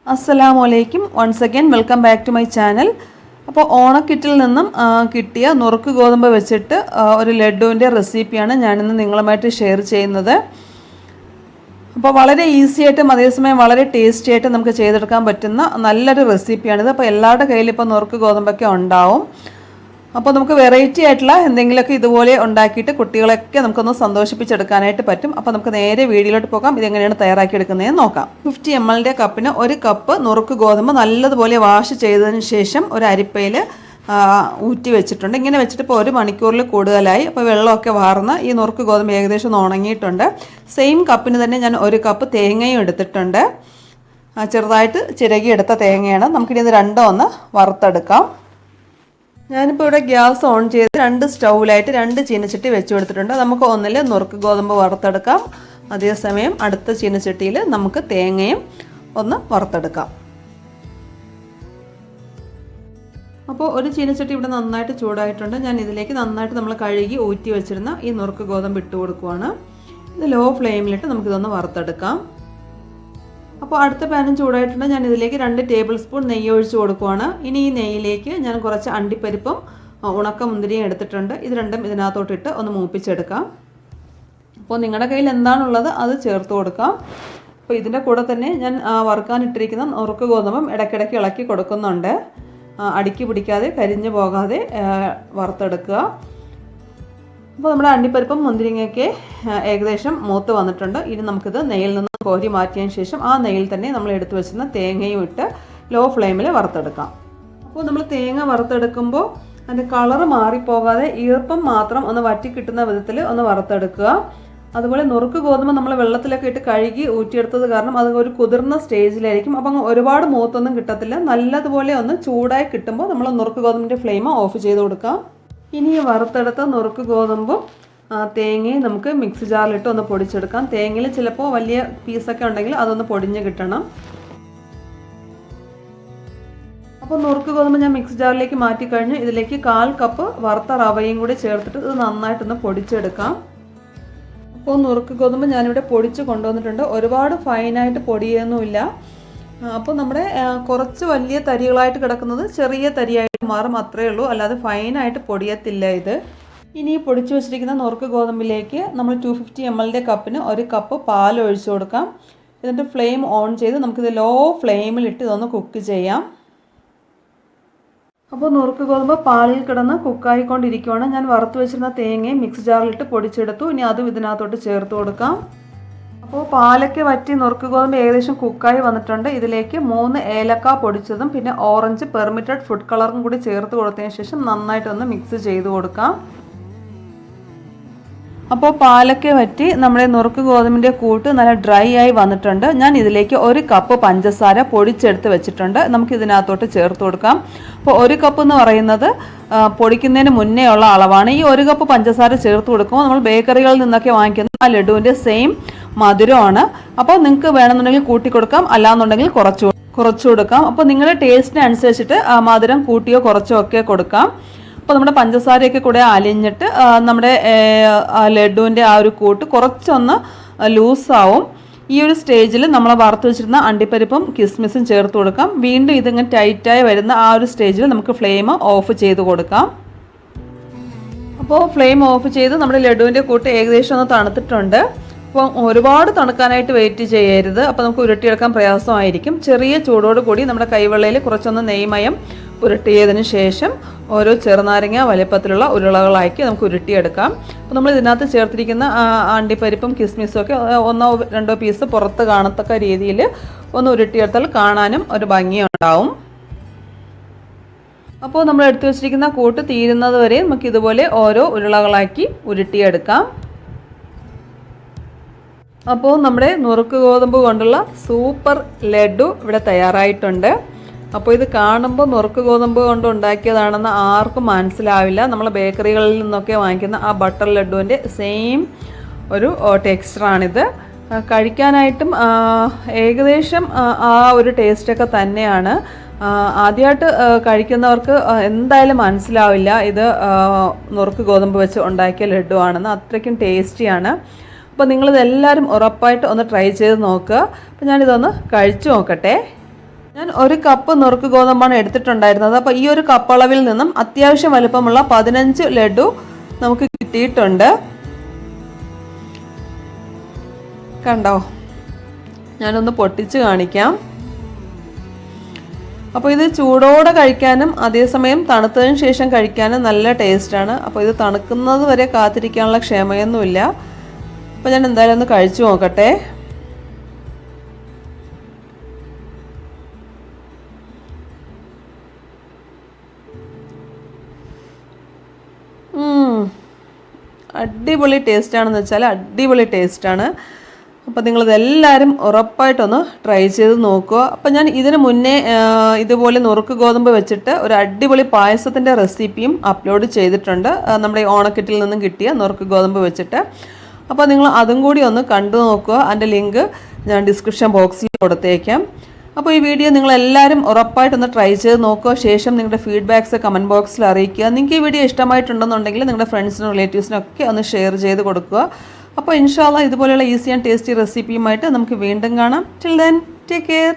Assalamualaikum. Once again, welcome back to my channel. അപ്പോൾ ഓണക്കിറ്റിൽ നിന്നും കിട്ടിയ നുറുക്ക് ഗോതമ്പ് വെച്ചിട്ട് ഒരു ലഡുവിൻ്റെ റെസിപ്പിയാണ് ഞാനിന്ന് നിങ്ങളുമായിട്ട് ഷെയർ ചെയ്യുന്നത്. അപ്പോൾ വളരെ ഈസി ആയിട്ടും അതേസമയം വളരെ ടേസ്റ്റി ആയിട്ട് നമുക്ക് ചെയ്തെടുക്കാൻ പറ്റുന്ന നല്ലൊരു റെസിപ്പിയാണിത്. അപ്പോൾ എല്ലാവരുടെ കയ്യിൽ ഇപ്പോൾ നുറുക്ക് ഗോതമ്പൊക്കെ ഉണ്ടാവും. അപ്പോൾ നമുക്ക് വെറൈറ്റി ആയിട്ടുള്ള എന്തെങ്കിലുമൊക്കെ ഇതുപോലെ ഉണ്ടാക്കിയിട്ട് കുട്ടികളൊക്കെ നമുക്കൊന്ന് സന്തോഷിപ്പിച്ചെടുക്കാനായിട്ട് പറ്റും. അപ്പോൾ നമുക്ക് നേരെ വീഡിയോയിലോട്ട് പോകാം. ഇതെങ്ങനെയാണ് തയ്യാറാക്കിയെടുക്കുന്നതെന്ന് നോക്കാം. 50 ml കപ്പിന് 1 കപ്പ് നുറുക്ക് ഗോതമ്പ് നല്ലതുപോലെ വാഷ് ചെയ്തതിന് ശേഷം ഒരു അരിപ്പയിൽ ഊറ്റി വെച്ചിട്ടുണ്ട്. ഇങ്ങനെ വെച്ചിട്ട് ഇപ്പോൾ 1 മണിക്കൂറിൽ കൂടുതലായി. അപ്പോൾ വെള്ളമൊക്കെ വാർന്ന് ഈ നുറുക്ക് ഗോതമ്പ് ഏകദേശം ഒന്ന് ഉണങ്ങിയിട്ടുണ്ട്. സെയിം കപ്പിന് തന്നെ ഞാൻ 1 കപ്പ് തേങ്ങയും എടുത്തിട്ടുണ്ട്. ചെറുതായിട്ട് ചിരകിയെടുത്ത തേങ്ങയാണ്. നമുക്കിനി ഇത് രണ്ടും ഒന്ന് വറുത്തെടുക്കാം. ഞാനിപ്പോൾ ഇവിടെ ഗ്യാസ് ഓൺ ചെയ്ത് 2 സ്റ്റൗവിലായിട്ട് 2 ചീനച്ചട്ടി വെച്ച് കൊടുത്തിട്ടുണ്ട്. നമുക്ക് ഒന്നിൽ നുറുക്ക് ഗോതമ്പ് വറുത്തെടുക്കാം. അതേസമയം അടുത്ത ചീനച്ചട്ടിയിൽ നമുക്ക് തേങ്ങയും ഒന്ന് വറുത്തെടുക്കാം. അപ്പോൾ ഒരു ചീനച്ചട്ടി ഇവിടെ നന്നായിട്ട് ചൂടായിട്ടുണ്ട്. ഞാൻ ഇതിലേക്ക് നന്നായിട്ട് നമ്മൾ കഴുകി ഊറ്റി വെച്ചിരുന്ന ഈ നുറുക്ക് ഗോതമ്പ് ഇട്ട് കൊടുക്കുവാണ്. ഇത് ലോ ഫ്ലെയിമിലിട്ട് നമുക്കിതൊന്ന് വറുത്തെടുക്കാം. അപ്പോൾ അടുത്ത പാനും ചൂടായിട്ടുണ്ട്. ഞാൻ ഇതിലേക്ക് 2 ടേബിൾ സ്പൂൺ നെയ്യ് ഒഴിച്ച് കൊടുക്കുവാണ്. ഇനി ഈ നെയ്യിലേക്ക് ഞാൻ കുറച്ച് അണ്ടിപ്പരിപ്പും ഉണക്ക മുന്തിരിയും എടുത്തിട്ടുണ്ട്. ഇത് രണ്ടും ഇതിനകത്തോട്ടിട്ട് ഒന്ന് മൂപ്പിച്ചെടുക്കാം. അപ്പോൾ നിങ്ങളുടെ കയ്യിൽ എന്താണുള്ളത് അത് ചേർത്ത് കൊടുക്കാം. അപ്പോൾ ഇതിൻ്റെ കൂടെ തന്നെ ഞാൻ വറുക്കാനിട്ടിരിക്കുന്ന നുറുക്ക് ഗോതമ്പും ഇടയ്ക്കിടയ്ക്ക് ഇളക്കി കൊടുക്കുന്നുണ്ട്. അടുക്കി പിടിക്കാതെ കരിഞ്ഞു പോകാതെ വറുത്തെടുക്കുക. അപ്പോൾ നമ്മുടെ അണ്ടിപ്പരിപ്പും മുന്തിരിങ്ങയൊക്കെ ഏകദേശം മൂത്ത് വന്നിട്ടുണ്ട്. ഇനി നമുക്കിത് നെയ്യിൽ നിന്ന് കോരി മാറ്റിയതിന് ശേഷം ആ നെയ്യിൽ തന്നെ നമ്മൾ എടുത്തു വെച്ചിരുന്ന തേങ്ങയും ഇട്ട് ലോ ഫ്ലെയിമിൽ വറുത്തെടുക്കാം. അപ്പോൾ നമ്മൾ തേങ്ങ വറുത്തെടുക്കുമ്പോൾ അതിൻ്റെ കളറ് മാറിപ്പോകാതെ ഈർപ്പം മാത്രം ഒന്ന് വറ്റി കിട്ടുന്ന വിധത്തിൽ ഒന്ന് വറുത്തെടുക്കുക. അതുപോലെ നുറുക്ക് ഗോതമ്പ് നമ്മൾ വെള്ളത്തിലൊക്കെ ഇട്ട് കഴുകി ഊറ്റിയെടുത്തത് കാരണം അത് ഒരു കുതിർന്ന സ്റ്റേജിലായിരിക്കും. അപ്പം ഒരുപാട് മൂത്തൊന്നും കിട്ടത്തില്ല. നല്ലതുപോലെ ഒന്ന് ചൂടായി കിട്ടുമ്പോൾ നമ്മൾ നുറുക്ക് ഗോതമ്പിൻ്റെ ഫ്ലെയിം ഓഫ് ചെയ്ത് കൊടുക്കാം. ഇനി വറുത്തെടുത്ത നുറുക്ക് ഗോതമ്പും തേങ്ങയും നമുക്ക് മിക്സി ജാറിലിട്ട് ഒന്ന് പൊടിച്ചെടുക്കാം. തേങ്ങയിൽ ചിലപ്പോൾ വലിയ പീസൊക്കെ ഉണ്ടെങ്കിൽ അതൊന്ന് പൊടിഞ്ഞ് കിട്ടണം. അപ്പോൾ നുറുക്ക് ഗോതമ്പ് ഞാൻ മിക്സി ജാറിലേക്ക് മാറ്റിക്കഴിഞ്ഞ് ഇതിലേക്ക് 1/4 കപ്പ് വറുത്ത റവയും കൂടി ചേർത്തിട്ട് ഇത് നന്നായിട്ടൊന്ന് പൊടിച്ചെടുക്കാം. അപ്പോൾ നുറുക്ക് ഗോതമ്പ് ഞാനിവിടെ പൊടിച്ച് കൊണ്ടുവന്നിട്ടുണ്ട്. ഒരുപാട് ഫൈനായിട്ട് പൊടിയൊന്നുമില്ല. അപ്പോൾ നമ്മുടെ കുറച്ച് വലിയ തരികളായിട്ട് കിടക്കുന്നത് ചെറിയ തരിയായിട്ട് മാറും, അത്രയേ ഉള്ളൂ. അല്ലാതെ ഫൈനായിട്ട് പൊടിയത്തില്ല ഇത്. ഇനി പൊടിച്ചു വെച്ചിരിക്കുന്ന നുറുക്ക് ഗോതമ്പിലേക്ക് നമ്മൾ 250 ml കപ്പിന് 1 കപ്പ് പാൽ ഒഴിച്ചു കൊടുക്കാം. എന്നിട്ട് ഫ്ലെയിം ഓൺ ചെയ്ത് നമുക്കിത് ലോ ഫ്ലെയിമിലിട്ട് ഇതൊന്ന് കുക്ക് ചെയ്യാം. അപ്പോൾ നുറുക്ക് ഗോതമ്പ് പാലിൽ കിടന്ന് കുക്കായിക്കൊണ്ടിരിക്കുകയാണ്. ഞാൻ വറുത്ത് വെച്ചിരുന്ന തേങ്ങയും മിക്സ് ജാറിലിട്ട് പൊടിച്ചെടുത്തു. ഇനി അതും ഇതിനകത്തോട്ട് ചേർത്ത് കൊടുക്കാം. അപ്പോൾ പാലൊക്കെ വറ്റി നുറുക്ക് ഗോതമ്പ് ഏകദേശം കുക്കായി വന്നിട്ടുണ്ട്. ഇതിലേക്ക് 3 ഏലക്ക പൊടിച്ചതും പിന്നെ ഓറഞ്ച് പെർമിറ്റഡ് ഫുഡ് കളറും കൂടി ചേർത്ത് കൊടുത്തതിന് ശേഷം നന്നായിട്ടൊന്ന് മിക്സ് ചെയ്ത് കൊടുക്കാം. അപ്പോൾ പാലൊക്കെ വറ്റി നമ്മുടെ നുറുക്ക് ഗോതമ്പിൻ്റെ കൂട്ട് നല്ല ഡ്രൈ ആയി വന്നിട്ടുണ്ട്. ഞാൻ ഇതിലേക്ക് 1 കപ്പ് പഞ്ചസാര പൊടിച്ചെടുത്ത് വെച്ചിട്ടുണ്ട്. നമുക്ക് ഇതിനകത്തോട്ട് ചേർത്ത് കൊടുക്കാം. അപ്പോൾ 1 കപ്പ് എന്ന് പറയുന്നത് പൊടിക്കുന്നതിന് മുന്നേ ഉള്ള അളവാണ്. ഈ 1 കപ്പ് പഞ്ചസാര ചേർത്ത് കൊടുക്കുമ്പോൾ നമ്മൾ ബേക്കറികളിൽ നിന്നൊക്കെ വാങ്ങിക്കുന്ന ആ ലഡുവിൻ്റെ സെയിം മധുരമാണ്. അപ്പോൾ നിങ്ങൾക്ക് വേണമെന്നുണ്ടെങ്കിൽ കൂട്ടി കൊടുക്കാം, അല്ലാന്നുണ്ടെങ്കിൽ കുറച്ചു കൊടുക്കാം. അപ്പോൾ നിങ്ങളുടെ ടേസ്റ്റിനനുസരിച്ചിട്ട് മധുരം കൂട്ടിയോ കുറച്ചോ ഒക്കെ കൊടുക്കാം. അപ്പോൾ നമ്മുടെ പഞ്ചസാരയൊക്കെ കൂടെ അലിഞ്ഞിട്ട് നമ്മുടെ ലഡുവിൻ്റെ ആ ഒരു കൂട്ട് കുറച്ചൊന്ന് ലൂസാവും. ഈ ഒരു സ്റ്റേജിൽ നമ്മൾ വറുത്ത് വെച്ചിരുന്ന അണ്ടിപ്പരിപ്പും കിസ്മിസും ചേർത്ത് കൊടുക്കാം. വീണ്ടും ഇതിങ്ങനെ ടൈറ്റായി വരുന്ന ആ ഒരു സ്റ്റേജിൽ നമുക്ക് ഫ്ലെയിം ഓഫ് ചെയ്ത് കൊടുക്കാം. അപ്പോൾ ഫ്ലെയിം ഓഫ് ചെയ്ത് നമ്മുടെ ലഡുവിൻ്റെ കൂട്ട് ഏകദേശം ഒന്ന് തണുത്തിട്ടുണ്ട്. അപ്പോൾ ഒരുപാട് തണുക്കാനായിട്ട് വെയിറ്റ് ചെയ്യരുത്. അപ്പോൾ നമുക്ക് ഉരുട്ടിയെടുക്കാൻ പ്രയാസമായിരിക്കും. ചെറിയ ചൂടോട് കൂടി നമ്മുടെ കൈവെള്ളയിൽ കുറച്ചൊന്ന് നെയ്മയം ഉരുട്ടിയതിന് ശേഷം ഓരോ ചെറുനാരങ്ങ വലിപ്പത്തിലുള്ള ഉരുളകളാക്കി നമുക്ക് ഉരുട്ടിയെടുക്കാം. അപ്പോൾ നമ്മൾ ഇതിനകത്ത് ചേർത്തിരിക്കുന്ന അണ്ടിപ്പരിപ്പും കിസ്മിസും ഒക്കെ 1-2 പീസ് പുറത്ത് കാണത്തക്ക രീതിയിൽ ഒന്ന് ഉരുട്ടിയെടുത്താൽ കാണാനും ഒരു ഭംഗിയുണ്ടാവും. അപ്പോൾ നമ്മൾ എടുത്തു വെച്ചിരിക്കുന്ന കൂട്ട് തീരുന്നത് വരെ നമുക്ക് ഇതുപോലെ ഓരോ ഉരുളകളാക്കി ഉരുട്ടിയെടുക്കാം. അപ്പോൾ നമ്മുടെ നുറുക്ക് ഗോതമ്പ് കൊണ്ടുള്ള സൂപ്പർ ലഡു ഇവിടെ തയ്യാറായിട്ടുണ്ട്. അപ്പോൾ ഇത് കാണുമ്പോൾ നുറുക്ക് ഗോതമ്പ് കൊണ്ട് ഉണ്ടാക്കിയതാണെന്ന് ആർക്കും മനസ്സിലാവില്ല. നമ്മൾ ബേക്കറികളിൽ നിന്നൊക്കെ വാങ്ങിക്കുന്ന ആ ബട്ടർ ലഡുവിൻ്റെ സെയിം ഒരു ടെക്സ്ചറാണിത്. കഴിക്കാനായിട്ടും ഏകദേശം ആ ഒരു ടേസ്റ്റൊക്കെ തന്നെയാണ്. ആദ്യമായിട്ട് കഴിക്കുന്നവർക്ക് എന്തായാലും മനസ്സിലാവില്ല ഇത് നുറുക്ക് ഗോതമ്പ് വെച്ച് ഉണ്ടാക്കിയ ലഡു ആണെന്ന്. അത്രയ്ക്കും ടേസ്റ്റിയാണ്. അപ്പോൾ നിങ്ങളിതെല്ലാവരും ഉറപ്പായിട്ട് ഒന്ന് ട്രൈ ചെയ്ത് നോക്കുക. അപ്പോൾ ഞാനിതൊന്ന് കഴിച്ചു നോക്കട്ടെ. ഞാൻ 1 കപ്പ് നുറുക്ക് ഗോതമ്പാണ് എടുത്തിട്ടുണ്ടായിരുന്നത്. അപ്പോൾ ഈ ഒരു കപ്പ് അളവിൽ നിന്നും അത്യാവശ്യം വലുപ്പമുള്ള 15 ലഡു നമുക്ക് കിട്ടിയിട്ടുണ്ട്. കണ്ടോ? ഞാനൊന്ന് പൊട്ടിച്ച് കാണിക്കാം. അപ്പോൾ ഇത് ചൂടോടെ കഴിക്കാനും അതേസമയം തണുത്തതിന് ശേഷം കഴിക്കാനും നല്ല ടേസ്റ്റാണ്. അപ്പോൾ ഇത് തണുക്കുന്നത് വരെ കാത്തിരിക്കാനുള്ള ക്ഷമയൊന്നുമില്ല. അപ്പോൾ ഞാൻ എന്തായാലും ഒന്ന് കഴിച്ചു നോക്കട്ടെ. അടിപൊളി ടേസ്റ്റാണെന്ന് വെച്ചാൽ അടിപൊളി ടേസ്റ്റാണ്. അപ്പോൾ നിങ്ങളിതെല്ലാവരും ഉറപ്പായിട്ടൊന്ന് ട്രൈ ചെയ്ത് നോക്കുക. അപ്പോൾ ഞാൻ ഇതിന് മുന്നേ ഇതുപോലെ നുറുക്ക് ഗോതമ്പ് വെച്ചിട്ട് ഒരു അടിപൊളി പായസത്തിൻ്റെ റെസിപ്പിയും അപ്ലോഡ് ചെയ്തിട്ടുണ്ട്, നമ്മുടെ ഓണക്കിറ്റിൽ നിന്നും കിട്ടിയ നുറുക്ക് ഗോതമ്പ് വെച്ചിട്ട്. അപ്പോൾ നിങ്ങൾ അതും കൂടി ഒന്ന് കണ്ടു നോക്കുക. അതിൻ്റെ ലിങ്ക് ഞാൻ ഡിസ്ക്രിപ്ഷൻ ബോക്സിൽ കൊടുത്തേക്കാം. അപ്പോൾ ഈ വീഡിയോ നിങ്ങളെല്ലാവരും ഉറപ്പായിട്ടൊന്ന് ട്രൈ ചെയ്ത് നോക്കുക. ശേഷം നിങ്ങളുടെ ഫീഡ്ബാക്ക്സ് കമൻറ്റ് ബോക്സിൽ അറിയിക്കുക. നിങ്ങൾക്ക് ഈ വീഡിയോ ഇഷ്ടമായിട്ടുണ്ടെന്നുണ്ടെങ്കിൽ നിങ്ങളുടെ ഫ്രണ്ട്സിനും റിലേറ്റീവ്സിനും ഒക്കെ ഒന്ന് ഷെയർ ചെയ്ത് കൊടുക്കുക. അപ്പോൾ ഇൻഷാ അല്ലാഹ് ഇതുപോലെയുള്ള ഈസി ആൻഡ് ടേസ്റ്റി റെസിപ്പിയുമായിട്ട് നമുക്ക് വീണ്ടും കാണാം. Till then take care.